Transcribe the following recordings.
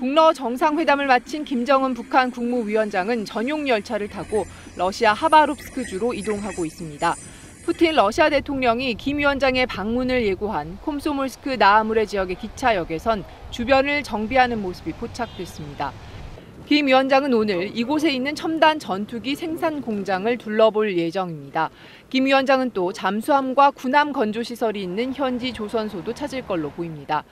북러 정상회담을 마친 김정은 북한 국무위원장은 전용 열차를 타고 러시아 하바롭스크주로 이동하고 있습니다. 푸틴 러시아 대통령이 김 위원장의 방문을 예고한 콤소몰스크 나아무레 지역의 기차역에선 주변을 정비하는 모습이 포착됐습니다. 김 위원장은 오늘 이곳에 있는 첨단 전투기 생산 공장을 둘러볼 예정입니다. 김 위원장은 또 잠수함과 군함 건조시설이 있는 현지 조선소도 찾을 걸로 보입니다.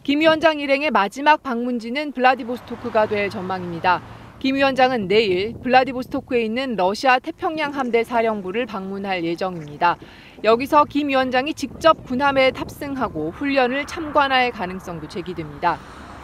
김 위원장 일행의 마지막 방문지는 블라디보스토크가 될 전망입니다. 김 위원장은 내일 블라디보스토크에 있는 러시아 태평양 함대 사령부를 방문할 예정입니다. 여기서 김 위원장이 직접 군함에 탑승하고 훈련을 참관할 가능성도 제기됩니다.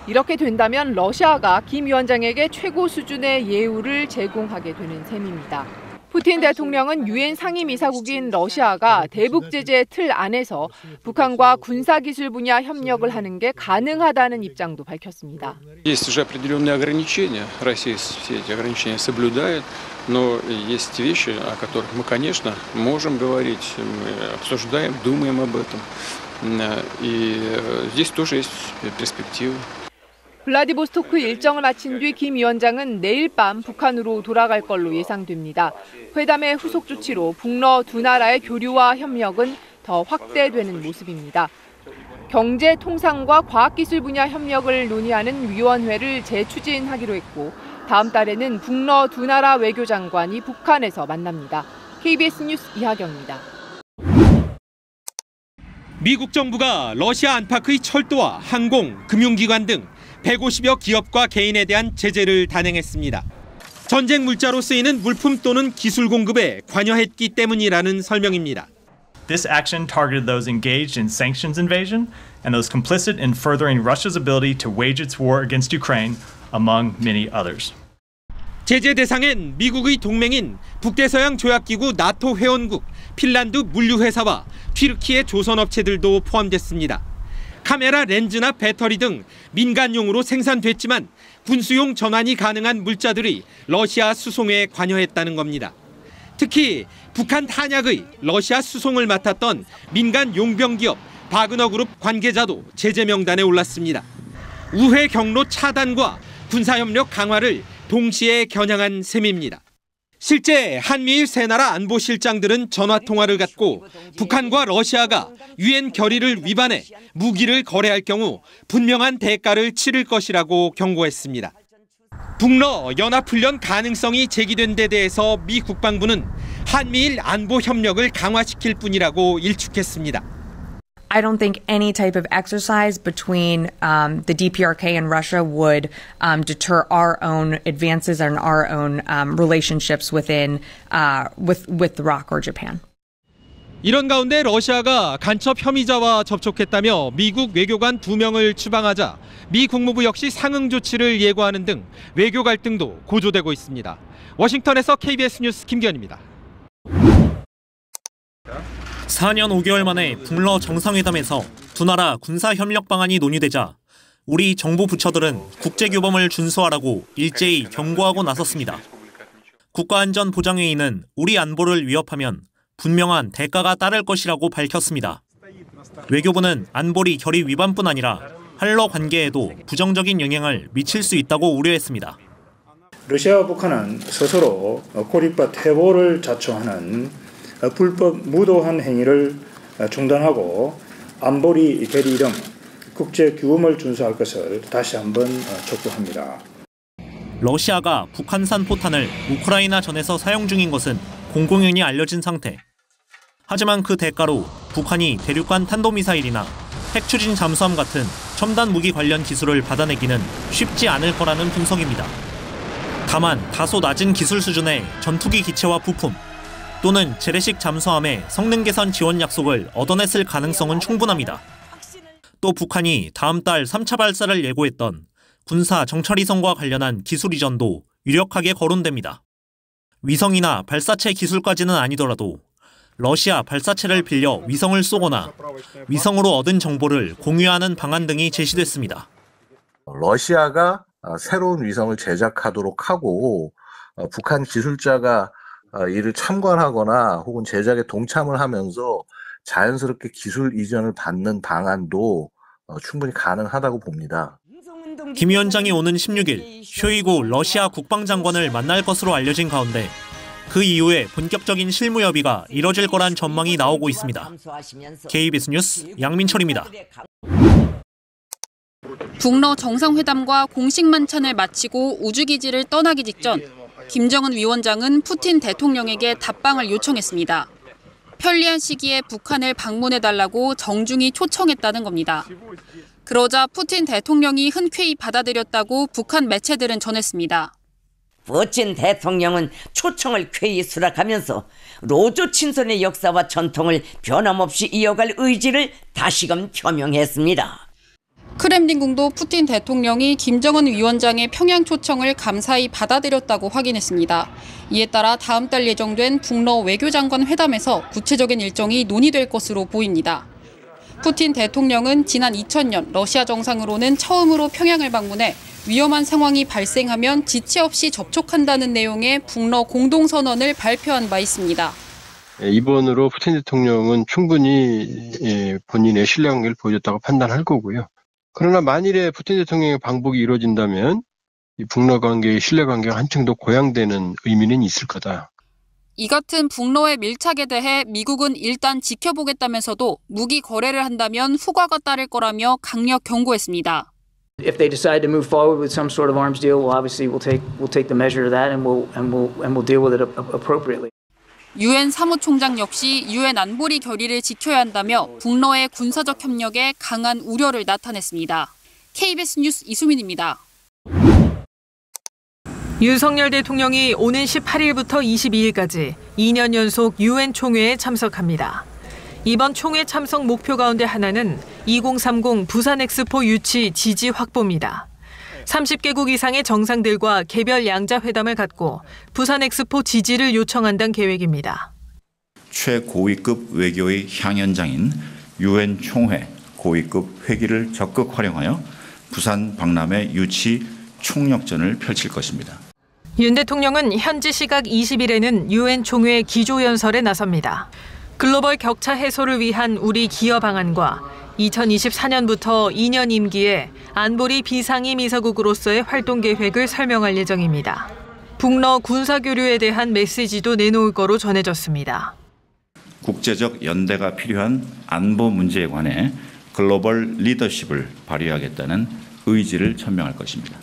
이렇게 된다면 러시아가 김 위원장에게 최고 수준의 예우를 제공하게 되는 셈입니다. 푸틴 대통령은 유엔 상임이사국인 러시아가 대북 제재 틀 안에서 북한과 군사기술 분야 협력을 하는 게 가능하다는 입장도 밝혔습니다. Есть уже определенные ограничения. Россия все эти ограничения соблюдает, но есть вещи, о которых мы, конечно, можем говорить, мы обсуждаем, думаем об этом. И здесь тоже есть перспективы. 블라디보스토크 일정을 마친 뒤 김 위원장은 내일 밤 북한으로 돌아갈 걸로 예상됩니다. 회담의 후속 조치로 북러 두 나라의 교류와 협력은 더 확대되는 모습입니다. 경제, 통상과 과학기술 분야 협력을 논의하는 위원회를 재추진하기로 했고 다음 달에는 북러 두 나라 외교장관이 북한에서 만납니다. KBS 뉴스 이하경입니다. 미국 정부가 러시아 안팎의 철도와 항공, 금융기관 등 150여 기업과 개인에 대한 제재를 단행했습니다. 전쟁 물자로 쓰이는 물품 또는 기술 공급에 관여했기 때문이라는 설명입니다. This action targeted those engaged in sanctions invasion and those complicit in furthering Russia's ability to wage its war against Ukraine, among many others. 제재 대상엔 미국의 동맹인 북대서양 조약기구 나토 회원국, 핀란드 물류회사와 튀르키예 조선업체들도 포함됐습니다. 카메라 렌즈나 배터리 등 민간용으로 생산됐지만 군수용 전환이 가능한 물자들이 러시아 수송에 관여했다는 겁니다. 특히 북한 탄약의 러시아 수송을 맡았던 민간 용병기업 바그너그룹 관계자도 제재 명단에 올랐습니다. 우회 경로 차단과 군사협력 강화를 동시에 겨냥한 셈입니다. 실제 한미일 세 나라 안보실장들은 전화통화를 갖고 북한과 러시아가 유엔 결의를 위반해 무기를 거래할 경우 분명한 대가를 치를 것이라고 경고했습니다. 북러 연합훈련 가능성이 제기된 데 대해서 미 국방부는 한미일 안보 협력을 강화시킬 뿐이라고 일축했습니다. I don't think any type of exercise between the DPRK and Russia would deter our own advances and our own relationships within with the ROC or Japan. 이런 가운데 러시아가 간첩 혐의자와 접촉했다며 미국 외교관 2명을 추방하자 미 국무부 역시 상응 조치를 예고하는 등 외교 갈등도 고조되고 있습니다. 워싱턴에서 KBS 뉴스 김기현입니다. 4년 5개월 만에 북러 정상회담에서 두 나라 군사협력 방안이 논의되자 우리 정부 부처들은 국제규범을 준수하라고 일제히 경고하고 나섰습니다. 국가안전보장회의는 우리 안보를 위협하면 분명한 대가가 따를 것이라고 밝혔습니다. 외교부는 안보리 결의 위반뿐 아니라 한러 관계에도 부정적인 영향을 미칠 수 있다고 우려했습니다. 러시아와 북한은 스스로 고립과 퇴보를 자초하는 불법 무도한 행위를 중단하고 안보리 결의 등 국제규범을 준수할 것을 다시 한번 촉구합니다. 러시아가 북한산 포탄을 우크라이나 전에서 사용 중인 것은 공공연히 알려진 상태. 하지만 그 대가로 북한이 대륙간 탄도미사일이나 핵추진 잠수함 같은 첨단 무기 관련 기술을 받아내기는 쉽지 않을 거라는 분석입니다. 다만 다소 낮은 기술 수준의 전투기 기체와 부품 또는 재래식 잠수함의 성능 개선 지원 약속을 얻어냈을 가능성은 충분합니다. 또 북한이 다음 달 3차 발사를 예고했던 군사 정찰위성과 관련한 기술 이전도 유력하게 거론됩니다. 위성이나 발사체 기술까지는 아니더라도 러시아 발사체를 빌려 위성을 쏘거나 위성으로 얻은 정보를 공유하는 방안 등이 제시됐습니다. 러시아가 새로운 위성을 제작하도록 하고 북한 기술자가 이를 참관하거나 혹은 제작에 동참을 하면서 자연스럽게 기술 이전을 받는 방안도 충분히 가능하다고 봅니다. 김 위원장이 오는 16일 쇼이구 러시아 국방장관을 만날 것으로 알려진 가운데 그 이후에 본격적인 실무 협의가 이뤄질 거란 전망이 나오고 있습니다. KBS 뉴스 양민철입니다. 북러 정상회담과 공식 만찬을 마치고 우주기지를 떠나기 직전 김정은 위원장은 푸틴 대통령에게 답방을 요청했습니다. 편리한 시기에 북한을 방문해달라고 정중히 초청했다는 겁니다. 그러자 푸틴 대통령이 흔쾌히 받아들였다고 북한 매체들은 전했습니다. 푸틴 대통령은 초청을 쾌히 수락하면서 로조 친선의 역사와 전통을 변함없이 이어갈 의지를 다시금 표명했습니다. 크렘린궁도 푸틴 대통령이 김정은 위원장의 평양 초청을 감사히 받아들였다고 확인했습니다. 이에 따라 다음 달 예정된 북러 외교장관 회담에서 구체적인 일정이 논의될 것으로 보입니다. 푸틴 대통령은 지난 2000년 러시아 정상으로는 처음으로 평양을 방문해 위험한 상황이 발생하면 지체 없이 접촉한다는 내용의 북러 공동선언을 발표한 바 있습니다. 이번으로 푸틴 대통령은 충분히 본인의 신뢰관계를 보여줬다고 판단할 거고요. 그러나 만일에 푸틴 대통령의 방북이 이루어진다면 이 북러 관계의 신뢰관계가 한층 더 고양되는 의미는 있을 거다. 이 같은 북러의 밀착에 대해 미국은 일단 지켜보겠다면서도 무기 거래를 한다면 후과가 따를 거라며 강력 경고했습니다. If they decide to move forward with some sort of arms deal, well, obviously we'll take the measure of that and we'll deal with it appropriately. 유엔 사무총장 역시 유엔 안보리 결의를 지켜야 한다며 북러의 군사적 협력에 강한 우려를 나타냈습니다. KBS 뉴스 이수민입니다. 윤석열 대통령이 오는 18일부터 22일까지 2년 연속 유엔 총회에 참석합니다. 이번 총회 참석 목표 가운데 하나는 2030 부산 엑스포 유치 지지 확보입니다. 30개국 이상의 정상들과 개별 양자 회담을 갖고 부산 엑스포 지지를 요청한다는 계획입니다. 최고위급 외교의 향연장인 유엔 총회 고위급 회기를 적극 활용하여 부산 박람회 유치 총력전을 펼칠 것입니다. 윤 대통령은 현지 시각 20일에는 유엔 총회 기조연설에 나섭니다. 글로벌 격차 해소를 위한 우리 기여 방안과 2024년부터 2년 임기에 안보리 비상임이사국으로서의 활동 계획을 설명할 예정입니다. 북러 군사교류에 대한 메시지도 내놓을 거로 전해졌습니다. 국제적 연대가 필요한 안보 문제에 관해 글로벌 리더십을 발휘하겠다는 의지를 천명할 것입니다.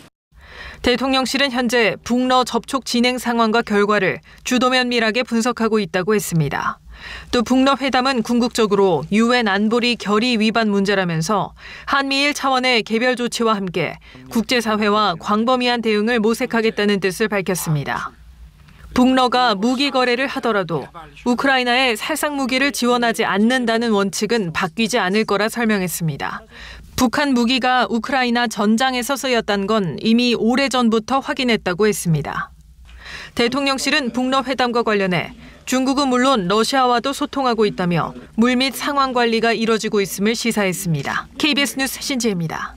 대통령실은 현재 북러 접촉 진행 상황과 결과를 주도 면밀하게 분석하고 있다고 했습니다. 또 북러 회담은 궁극적으로 유엔 안보리 결의 위반 문제라면서 한미일 차원의 개별 조치와 함께 국제사회와 광범위한 대응을 모색하겠다는 뜻을 밝혔습니다. 북러가 무기 거래를 하더라도 우크라이나에 살상 무기를 지원하지 않는다는 원칙은 바뀌지 않을 거라 설명했습니다. 북한 무기가 우크라이나 전장에서 쓰였다는 건 이미 오래전부터 확인했다고 했습니다. 대통령실은 북러 회담과 관련해 중국은 물론 러시아와도 소통하고 있다며 물밑 상황 관리가 이뤄지고 있음을 시사했습니다. KBS 뉴스 신지혜입니다.